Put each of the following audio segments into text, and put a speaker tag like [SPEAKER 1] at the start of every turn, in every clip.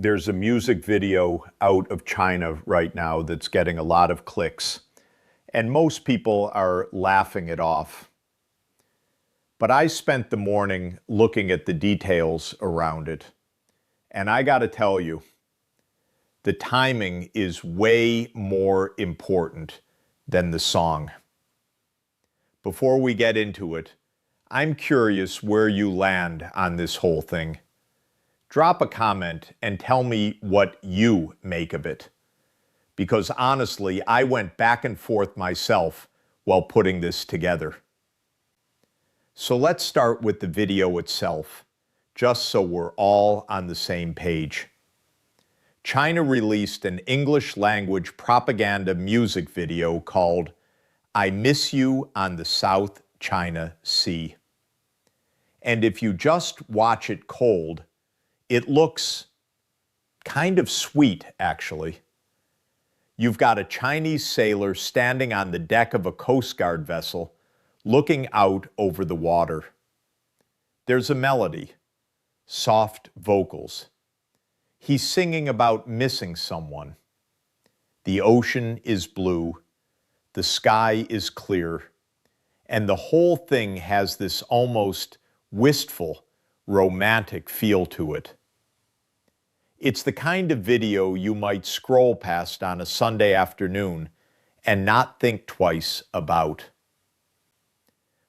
[SPEAKER 1] There's a music video out of China right now that's getting a lot of clicks, and most people are laughing it off. But I spent the morning looking at the details around it, and I gotta tell you, the timing is way more important than the song. Before we get into it, I'm curious where you land on this whole thing. Drop a comment and tell me what you make of it. Because honestly, I went back and forth myself while putting this together. So let's start with the video itself, just so we're all on the same page. China released an English language propaganda music video called "I Miss You on the South China Sea." And if you just watch it cold, it looks kind of sweet, actually. You've got a Chinese sailor standing on the deck of a Coast Guard vessel, looking out over the water. There's a melody, soft vocals. He's singing about missing someone. The ocean is blue, the sky is clear, and the whole thing has this almost wistful, romantic feel to it. It's the kind of video you might scroll past on a Sunday afternoon and not think twice about.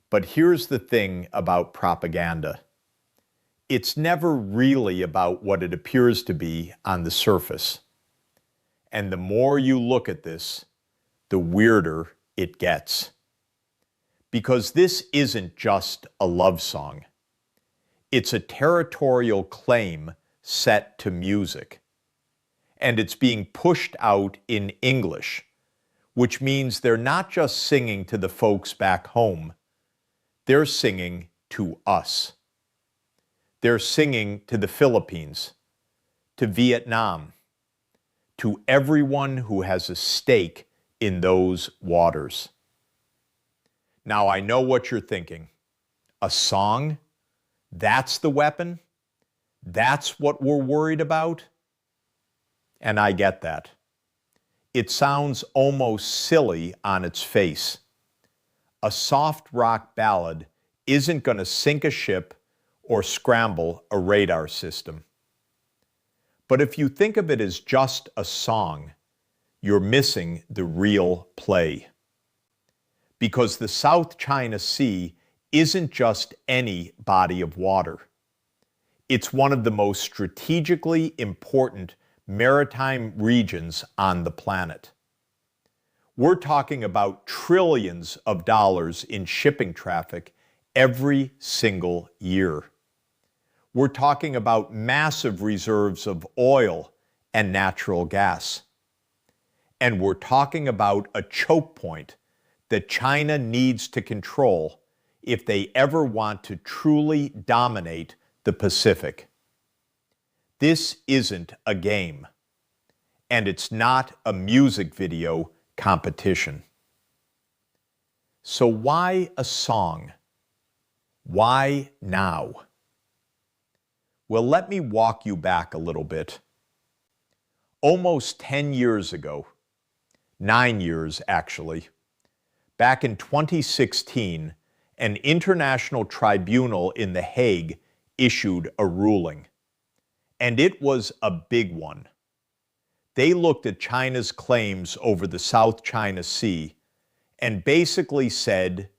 [SPEAKER 1] But here's the thing about propaganda. It's never really about what it appears to be on the surface. And the more you look at this, the weirder it gets. Because this isn't just a love song. It's a territorial claim set to music. And it's being pushed out in English, which means they're not just singing to the folks back home, they're singing to us. They're singing to the Philippines, to Vietnam, to everyone who has a stake in those waters. Now, I know what you're thinking. A song? That's the weapon? That's what we're worried about? And I get that. It sounds almost silly on its face. A soft rock ballad isn't going to sink a ship or scramble a radar system. But if you think of it as just a song, you're missing the real play. Because the South China Sea isn't just any body of water. It's one of the most strategically important maritime regions on the planet. We're talking about trillions of dollars in shipping traffic every single year. We're talking about massive reserves of oil and natural gas. And we're talking about a choke point that China needs to control if they ever want to truly dominate the Pacific. This isn't a game, and it's not a music video competition. So why a song? Why now? Well, let me walk you back a little bit. Almost 10 years ago, 9 years actually, back in 2016, an international tribunal in The Hague issued a ruling. And it was a big one. They looked at China's claims over the South China Sea and basically said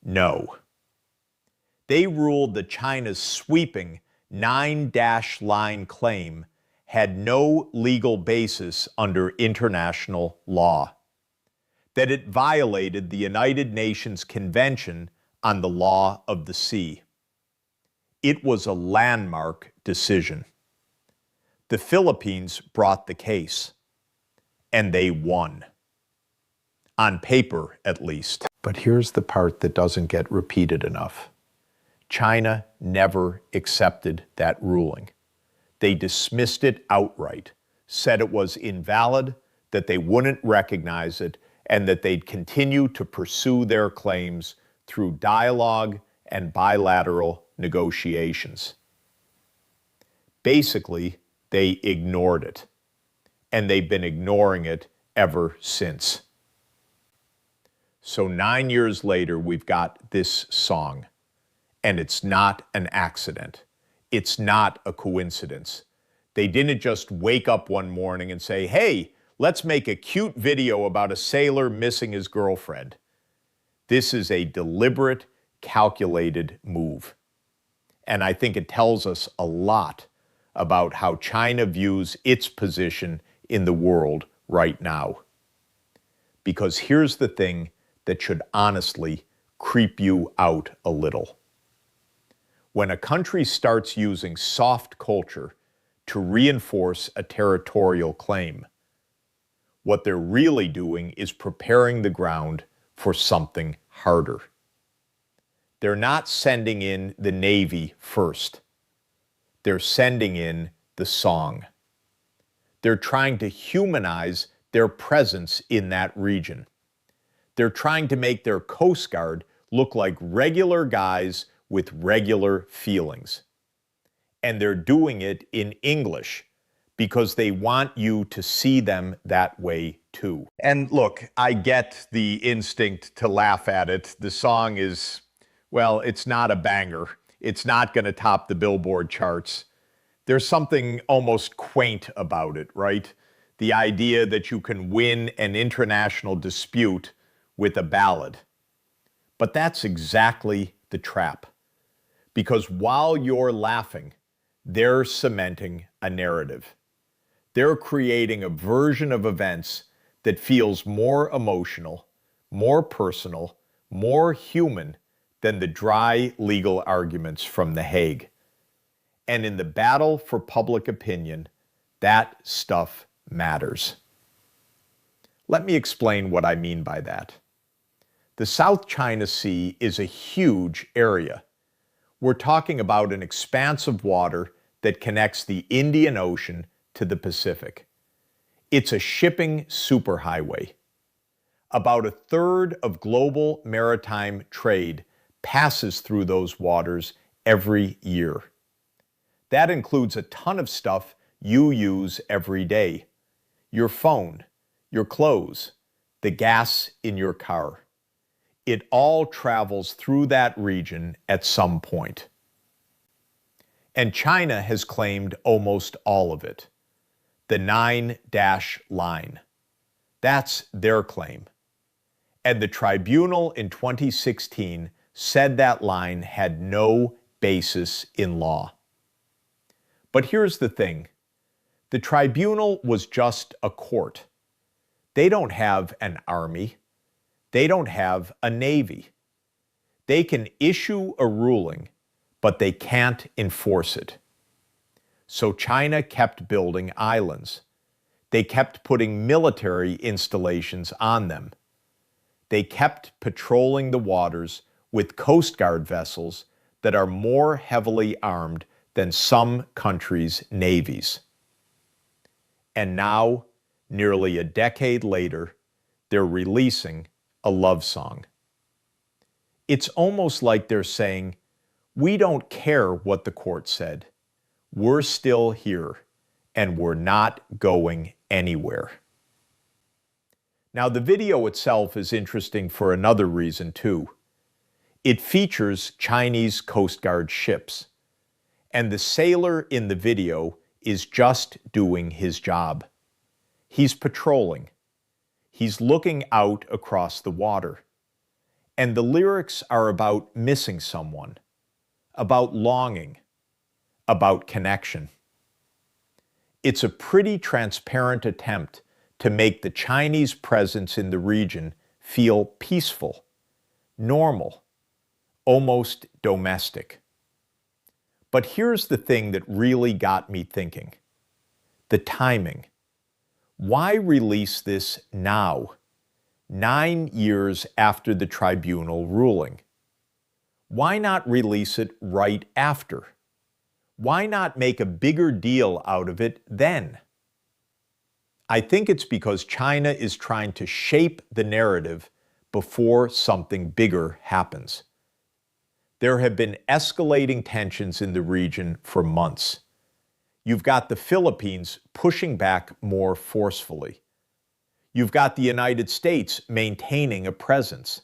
[SPEAKER 1] no. They ruled that China's sweeping 9-line claim had no legal basis under international law, that it violated the United Nations Convention on the Law of the Sea. It was a landmark decision. The Philippines brought the case, and they won. On paper, at least. But here's the part that doesn't get repeated enough. China never accepted that ruling. They dismissed it outright, said it was invalid, that they wouldn't recognize it, and that they'd continue to pursue their claims through dialogue and bilateral negotiations. Basically, they ignored it. And they've been ignoring it ever since. So 9 years later, we've got this song. And it's not an accident. It's not a coincidence. They didn't just wake up one morning and say, hey, let's make a cute video about a sailor missing his girlfriend. This is a deliberate, calculated move. And I think it tells us a lot about how China views its position in the world right now. Because here's the thing that should honestly creep you out a little. When a country starts using soft culture to reinforce a territorial claim, what they're really doing is preparing the ground for something harder. They're not sending in the Navy first. They're sending in the song. They're trying to humanize their presence in that region. They're trying to make their Coast Guard look like regular guys with regular feelings. And they're doing it in English because they want you to see them that way too. And look, I get the instinct to laugh at it. The song is, well, it's not a banger. It's not going to top the Billboard charts. There's something almost quaint about it, right? The idea that you can win an international dispute with a ballad. But that's exactly the trap. Because while you're laughing, they're cementing a narrative. They're creating a version of events that feels more emotional, more personal, more human than the dry legal arguments from The Hague. And in the battle for public opinion, that stuff matters. Let me explain what I mean by that. The South China Sea is a huge area. We're talking about an expanse of water that connects the Indian Ocean to the Pacific. It's a shipping superhighway. About a third of global maritime trade passes through those waters every year. That includes a ton of stuff you use every day. Your phone, your clothes, the gas in your car. It all travels through that region at some point. And China has claimed almost all of it. The 9-dash line. That's their claim. And the Tribunal in 2016 said that line had no basis in law. But here's the thing. The Tribunal was just a court. They don't have an army. They don't have a navy. They can issue a ruling, but they can't enforce it. So China kept building islands. They kept putting military installations on them. They kept patrolling the waters with Coast Guard vessels that are more heavily armed than some countries' navies. And now, nearly a decade later, they're releasing a love song. It's almost like they're saying, we don't care what the court said. We're still here, and we're not going anywhere. Now, the video itself is interesting for another reason, too. It features Chinese Coast Guard ships, and the sailor in the video is just doing his job. He's patrolling. He's looking out across the water. And the lyrics are about missing someone, about longing, about connection. It's a pretty transparent attempt to make the Chinese presence in the region feel peaceful, normal, almost domestic. But here's the thing that really got me thinking. The timing. Why release this now, 9 years after the tribunal ruling? Why not release it right after? Why not make a bigger deal out of it then? I think it's because China is trying to shape the narrative before something bigger happens. There have been escalating tensions in the region for months. You've got the Philippines pushing back more forcefully. You've got the United States maintaining a presence.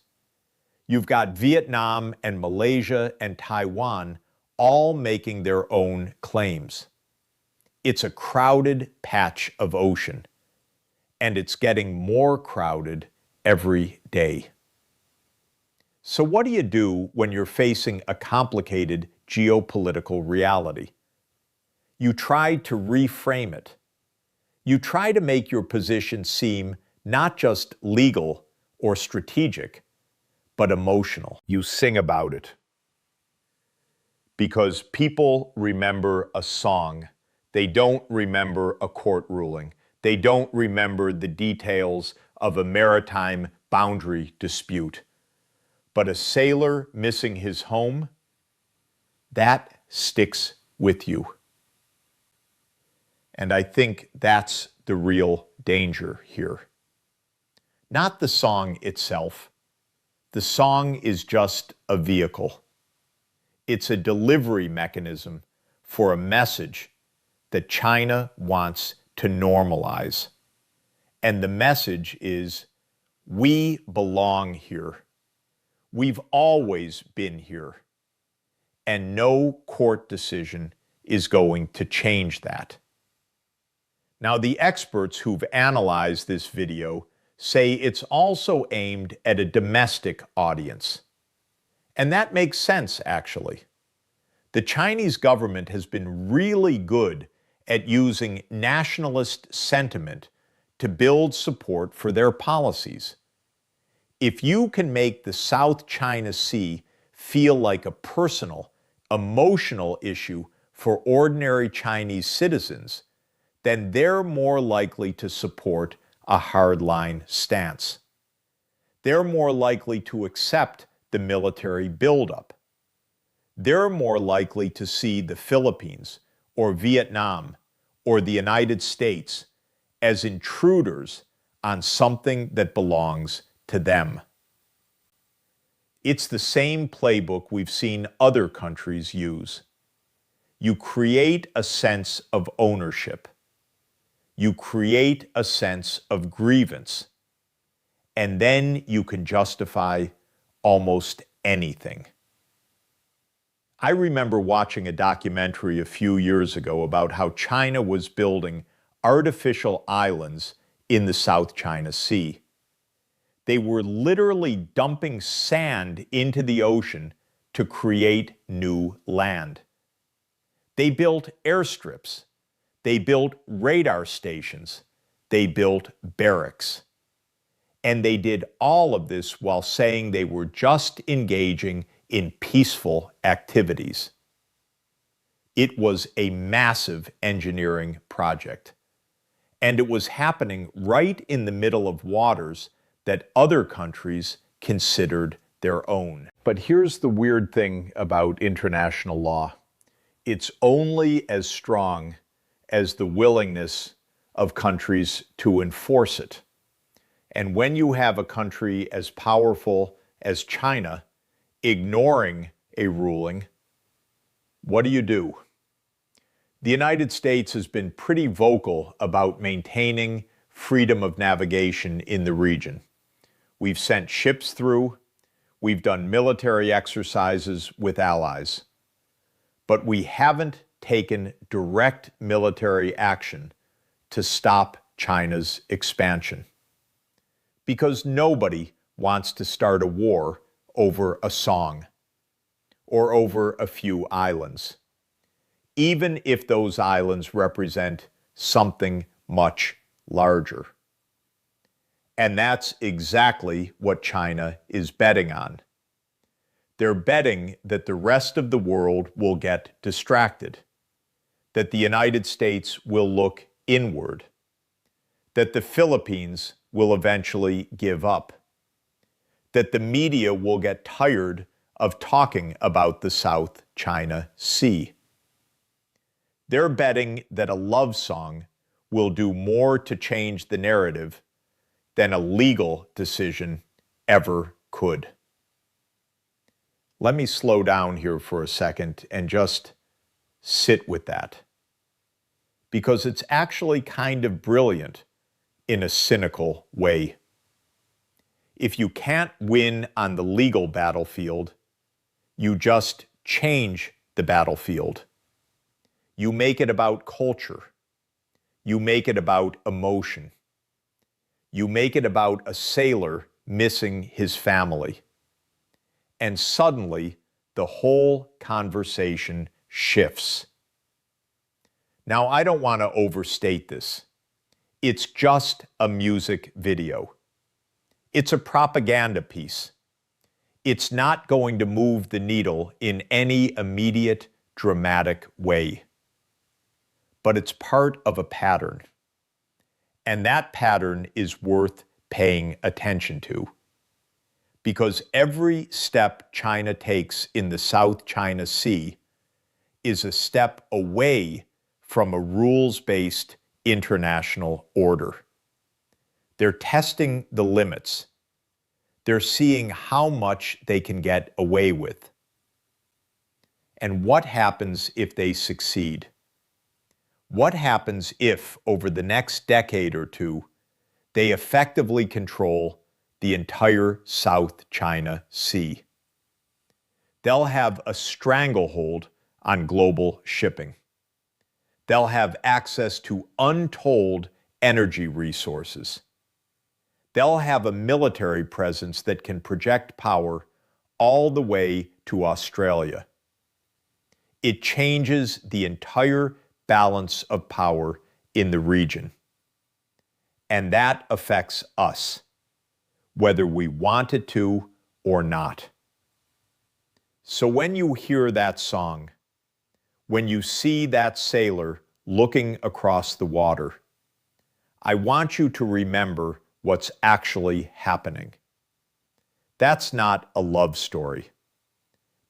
[SPEAKER 1] You've got Vietnam and Malaysia and Taiwan all making their own claims. It's a crowded patch of ocean, and it's getting more crowded every day. So what do you do when you're facing a complicated geopolitical reality? You try to reframe it. You try to make your position seem not just legal or strategic, but emotional. You sing about it. Because people remember a song. They don't remember a court ruling. They don't remember the details of a maritime boundary dispute. But a sailor missing his home, that sticks with you. And I think that's the real danger here. Not the song itself. The song is just a vehicle. It's a delivery mechanism for a message that China wants to normalize. And the message is, we belong here. We've always been here. And no court decision is going to change that. Now, the experts who've analyzed this video say it's also aimed at a domestic audience. And that makes sense, actually. The Chinese government has been really good at using nationalist sentiment to build support for their policies. If you can make the South China Sea feel like a personal, emotional issue for ordinary Chinese citizens, then they're more likely to support a hardline stance. They're more likely to accept the military buildup. They're more likely to see the Philippines or Vietnam or the United States as intruders on something that belongs to them. It's the same playbook we've seen other countries use. You create a sense of ownership. You create a sense of grievance. And then you can justify almost anything. I remember watching a documentary a few years ago about how China was building artificial islands in the South China Sea. They were literally dumping sand into the ocean to create new land. They built airstrips. They built radar stations. They built barracks. And they did all of this while saying they were just engaging in peaceful activities. It was a massive engineering project. And it was happening right in the middle of waters that other countries considered their own. But here's the weird thing about international law. It's only as strong as the willingness of countries to enforce it. And when you have a country as powerful as China ignoring a ruling, what do? The United States has been pretty vocal about maintaining freedom of navigation in the region. We've sent ships through. We've done military exercises with allies. But we haven't taken direct military action to stop China's expansion. Because nobody wants to start a war over a song or over a few islands, even if those islands represent something much larger. And that's exactly what China is betting on. They're betting that the rest of the world will get distracted, that the United States will look inward, that the Philippines will eventually give up, that the media will get tired of talking about the South China Sea. They're betting that a love song will do more to change the narrative than a legal decision ever could. Let me slow down here for a second and just sit with that. because it's actually kind of brilliant in a cynical way. If you can't win on the legal battlefield, you just change the battlefield. You make it about culture. You make it about emotion. You make it about a sailor missing his family. And suddenly, the whole conversation shifts. Now, I don't want to overstate this. It's just a music video. It's a propaganda piece. It's not going to move the needle in any immediate, dramatic way. But it's part of a pattern. And that pattern is worth paying attention to. Because every step China takes in the South China Sea is a step away from a rules-based international order. They're testing the limits. They're seeing how much they can get away with. And what happens if they succeed? What happens if, over the next decade or two, they effectively control the entire South China Sea? They'll have a stranglehold on global shipping. They'll have access to untold energy resources. They'll have a military presence that can project power all the way to Australia. It changes the entire balance of power in the region. And that affects us, whether we want it to or not. So when you hear that song, when you see that sailor looking across the water, I want you to remember what's actually happening. That's not a love story.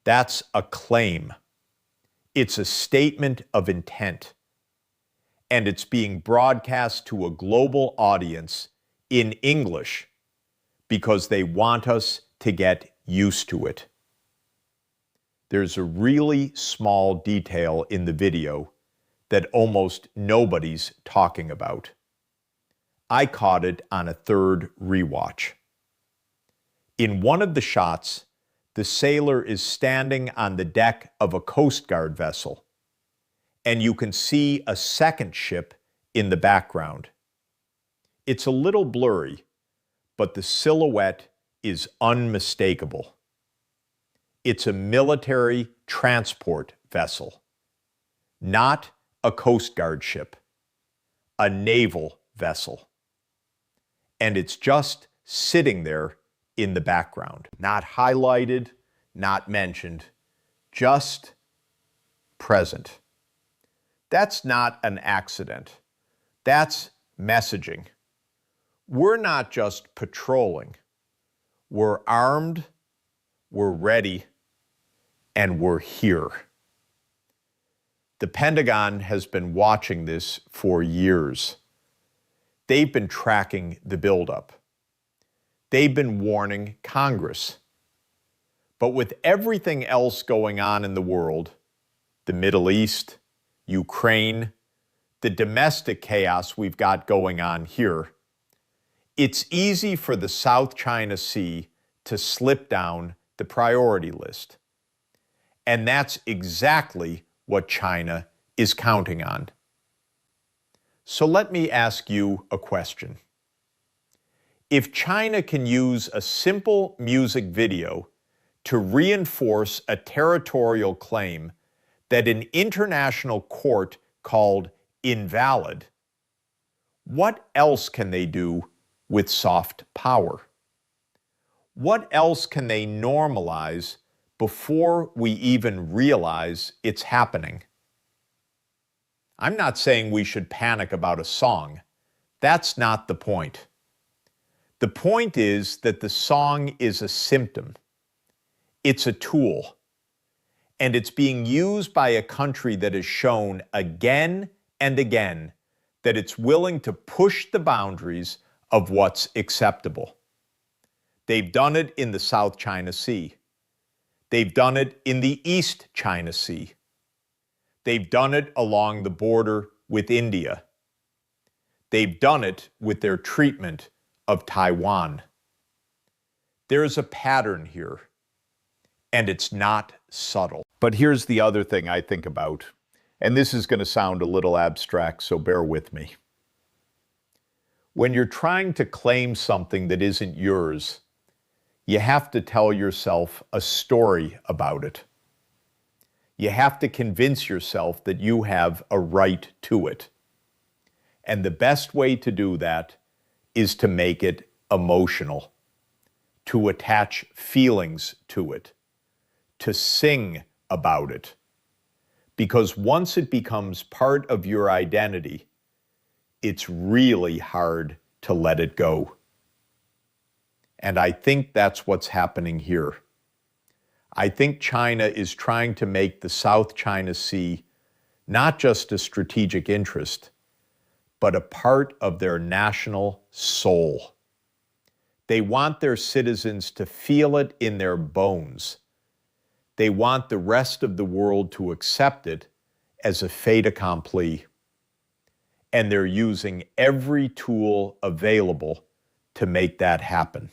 [SPEAKER 1] That's a claim. It's a statement of intent. And it's being broadcast to a global audience in English because they want us to get used to it. There's a really small detail in the video that almost nobody's talking about. I caught it on a third rewatch. In one of the shots, the sailor is standing on the deck of a Coast Guard vessel, and you can see a second ship in the background. It's a little blurry, but the silhouette is unmistakable. It's a military transport vessel, not a Coast Guard ship, a naval vessel. And it's just sitting there in the background, not highlighted, not mentioned, just present. That's not an accident. That's messaging. We're not just patrolling. We're armed, we're ready, and we're here. The Pentagon has been watching this for years. They've been tracking the buildup. They've been warning Congress. But with everything else going on in the world, the Middle East, Ukraine, the domestic chaos we've got going on here, it's easy for the South China Sea to slip down the priority list. And that's exactly what China is counting on. So let me ask you a question. If China can use a simple music video to reinforce a territorial claim that an international court called invalid, what else can they do with soft power? What else can they normalize before we even realize it's happening? I'm not saying we should panic about a song. That's not the point. The point is that the song is a symptom. It's a tool. And it's being used by a country that has shown again and again that it's willing to push the boundaries of what's acceptable. They've done it in the South China Sea. They've done it in the East China Sea. They've done it along the border with India. They've done it with their treatment of Taiwan. There's a pattern here, and it's not subtle. But here's the other thing I think about, and this is going to sound a little abstract, so bear with me. When you're trying to claim something that isn't yours, you have to tell yourself a story about it. You have to convince yourself that you have a right to it. And the best way to do that is to make it emotional, to attach feelings to it, to sing about it. Because once it becomes part of your identity, it's really hard to let it go. And I think that's what's happening here. I think China is trying to make the South China Sea not just a strategic interest, but a part of their national soul. They want their citizens to feel it in their bones. They want the rest of the world to accept it as a fait accompli. And they're using every tool available to make that happen.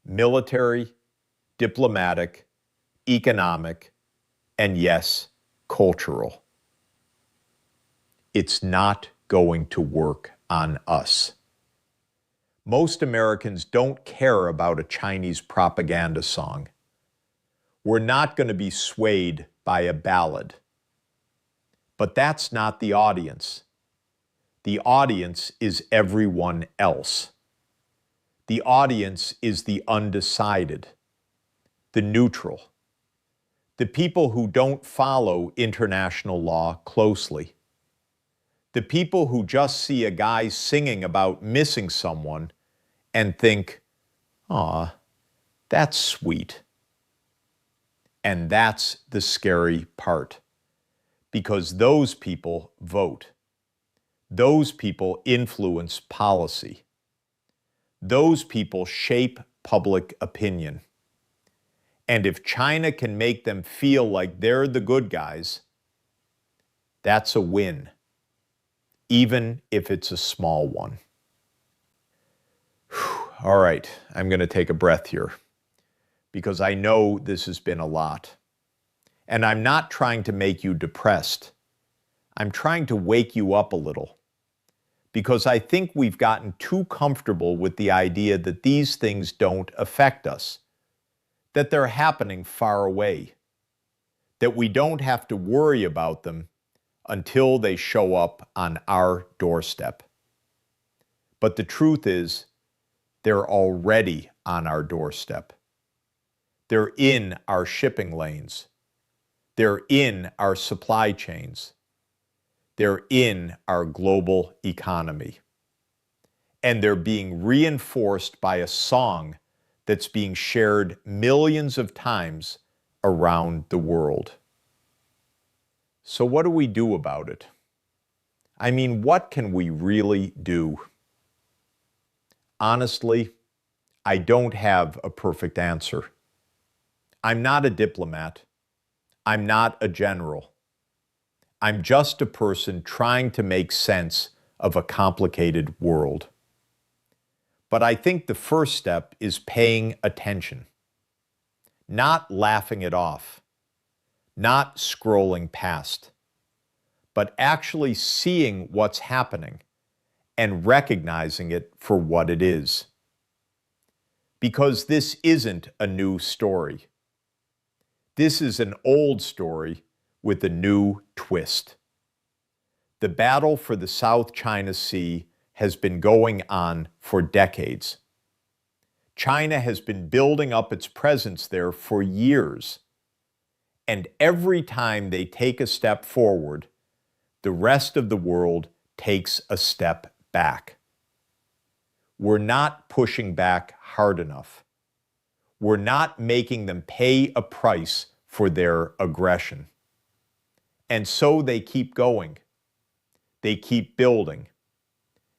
[SPEAKER 1] Military, diplomatic, economic, and yes, cultural. It's not going to work on us. Most Americans don't care about a Chinese propaganda song. We're not going to be swayed by a ballad. But that's not the audience. The audience is everyone else. The audience is the undecided, the neutral, the people who don't follow international law closely, the people who just see a guy singing about missing someone and think, "Aw, that's sweet." And that's the scary part, because those people vote. Those people influence policy. Those people shape public opinion. And if China can make them feel like they're the good guys, that's a win, even if it's a small one. All right, I'm going to take a breath here, because I know this has been a lot. And I'm not trying to make you depressed. I'm trying to wake you up a little, because I think we've gotten too comfortable with the idea that these things don't affect us, that they're happening far away, that we don't have to worry about them until they show up on our doorstep. But the truth is, they're already on our doorstep. They're in our shipping lanes. They're in our supply chains. They're in our global economy. And they're being reinforced by a song that's being shared millions of times around the world. So what do we do about it? I mean, what can we really do? Honestly, I don't have a perfect answer. I'm not a diplomat. I'm not a general. I'm just a person trying to make sense of a complicated world. But I think the first step is paying attention, not laughing it off, not scrolling past, but actually seeing what's happening and recognizing it for what it is. Because this isn't a new story. This is an old story with a new twist. The battle for the South China Sea has been going on for decades. China has been building up its presence there for years. And every time they take a step forward, the rest of the world takes a step back. We're not pushing back hard enough. We're not making them pay a price for their aggression. And so they keep going. They keep building.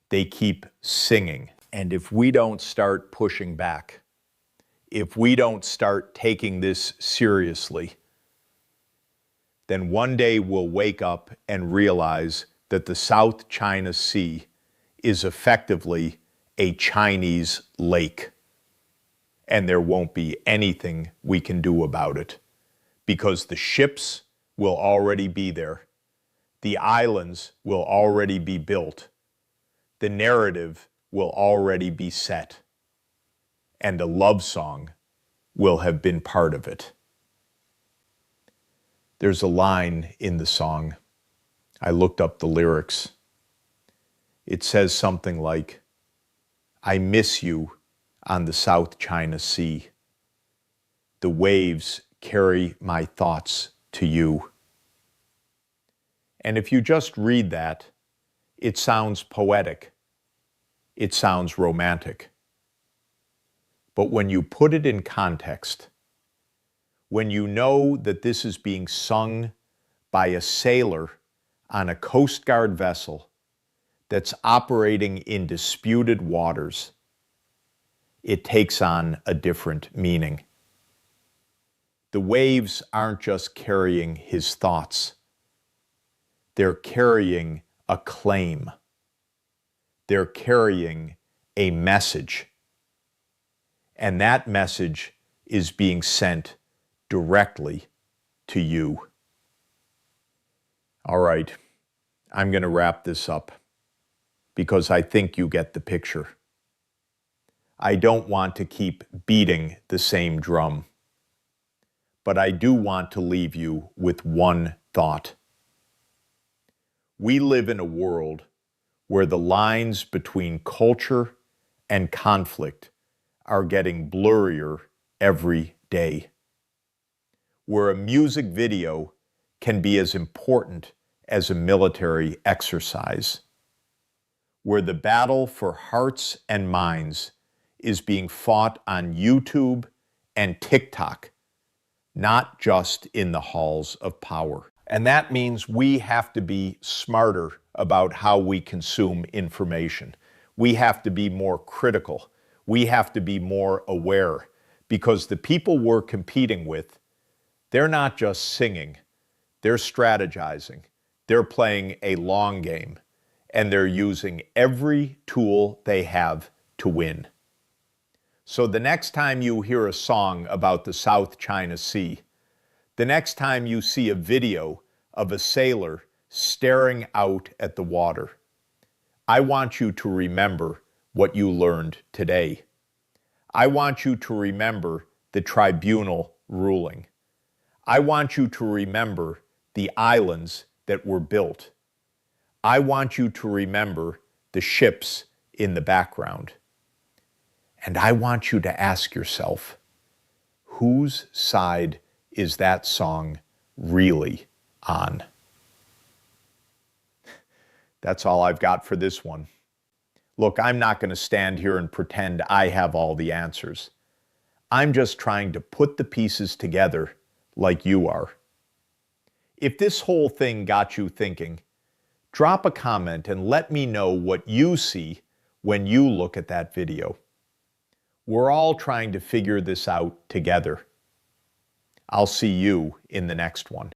[SPEAKER 1] They keep singing. And if we don't start pushing back, if we don't start taking this seriously, then one day we'll wake up and realize that the South China Sea is effectively a Chinese lake, and there won't be anything we can do about it because the ships will already be there. The islands will already be built. The narrative will already be set. And a love song will have been part of it. There's a line in the song. I looked up the lyrics. It says something like, I miss you on the South China Sea. The waves carry my thoughts to you. And if you just read that, it sounds poetic. It sounds romantic. But when you put it in context, when you know that this is being sung by a sailor on a Coast Guard vessel that's operating in disputed waters, it takes on a different meaning. The waves aren't just carrying his thoughts. They're carrying a claim. They're carrying a message. And that message is being sent directly to you. All right, I'm going to wrap this up because I think you get the picture. I don't want to keep beating the same drum, but I do want to leave you with one thought. We live in a world where the lines between culture and conflict are getting blurrier every day, where a music video can be as important as a military exercise, where the battle for hearts and minds is being fought on YouTube and TikTok, not just in the halls of power. And that means we have to be smarter about how we consume information. We have to be more critical. We have to be more aware, because the people we're competing with, they're not just singing, they're strategizing, they're playing a long game, and they're using every tool they have to win. So the next time you hear a song about the South China Sea, the next time you see a video of a sailor staring out at the water, I want you to remember what you learned today. I want you to remember the tribunal ruling. I want you to remember the islands that were built. I want you to remember the ships in the background. And I want you to ask yourself, whose side is that song really on? That's all I've got for this one. Look, I'm not going to stand here and pretend I have all the answers. I'm just trying to put the pieces together like you are. If this whole thing got you thinking, drop a comment and let me know what you see when you look at that video. We're all trying to figure this out together. I'll see you in the next one.